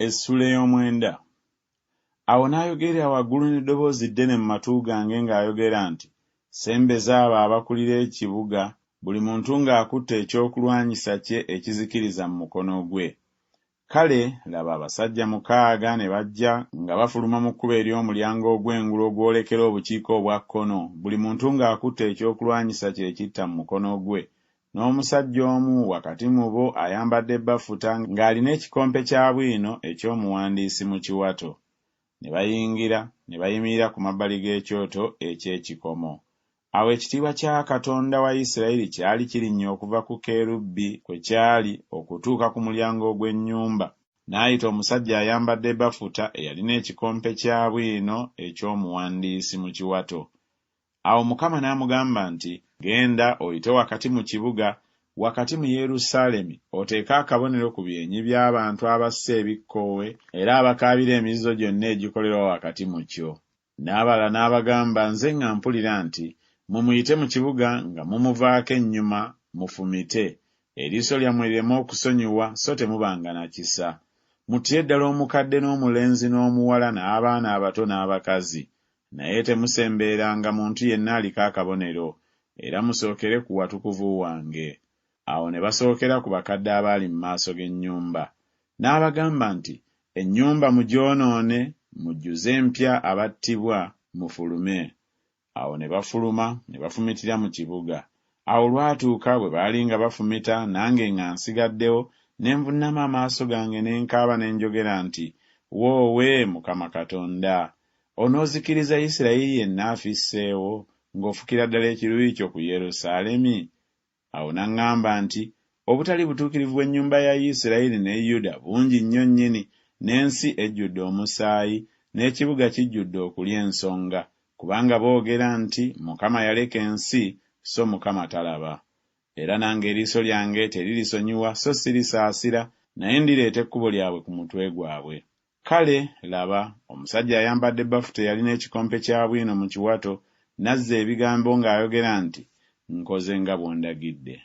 Essula ey'omwenda. Awo n'ayogerera waggulu n'eddoboozi ddene mu matu gange ng'ayogera nti, sembeza abo abakulira ekibuga, buli muntu ng'akutte ekyokulwanyisa kye ekizikiriza mu mukono gwe. Kale laba abasajja 6 ne bajja nga bafuluma mu kkubo ery'omulyango ogw'engulu ogwolekera obukiika obwa kkono, buli muntu ng'akutte ekyokulwanyisa kye ekitta mu mukono gwe. N'omusajja omu wakati mu bo ayambadde bafuta ng'alina ekikompe kya bwino eky'omuwandiisi mu kiwato. Ne bayingira ne bayimirira ku mabbali g'ekyoto eky'ekikomo. Awo ekitiibwa kya Katonda wa Isirayiri kyali kirinnya okuva ku kerubbi kwe kyali okutuuka ku mulyango ogw'ennyumba. N'ayita omusajja ayambadde bafuta eyalina ekikompe kya bwino eky'omuwandiisi mu kiwato. Awo Mukama n'amugamba nti, genda oyite wakati mu kibuga, wakati mu Yerusaalemi, oteeke akabonero ku byenyi by'abantu abassa ebikkoowe era abakaabira emizizo gyonna egikolerwa wakati mu kyo. N'abalala n'abagamba, nze nga mpulira nti, mumuyite mu kibuga nga mumuvaako ennyuma mufumite, eriiso lyammwe lireme okusonyiwa so temubanga na kisa. Mutye ddala omukadde n'omulenzi n'omuwala n'abaana abato n'abakazi, naye temusembeeranga muntu yenna aliko akabonero, era musookere ku watukuvu wange. Awo ne basookera ku bakadde abaali mu maaso g'ennyumba. N'abagamba nti, ennyumba mugyonoone, mujjuze empya abattibwa, mufulume. Awo ne bafuluma ne bafumitira mu kibuga. Awo lwatuuka bwe baali nga bafumita, nange nga nsigaddewo, ne nvuunama amaaso gange ne nkaaba ne njogera nti, woowe Mukama Katonda, onoozikiriza Isirayiri yenna afisseewo, ng'ofukira ddala ekiruyi kyo ku Yerusaalemi? Awo n'aŋŋamba nti, obutali butuukirivu bw'ennyumba ya Isirayiri ne Yuda bungi nnyo nnyini, n'ensi ejjudde omusaayi, n'ekibuga kijjudde okulya ensonga, kubanga boogera nti, Mukama yaleka ensi, so Mukama talaba. Era nange eriiso lyange teririsonyiwa so sirisaasira, naye ndireeta ekkubo lyabwe ku mutwe gwabwe. Kale laba, omusajja ayambadde bafuta eyalina ekikompe kya bwino mu kiwato, n'azza ebigambo ng'ayogera nti, nkoze nga bw'ondagidde.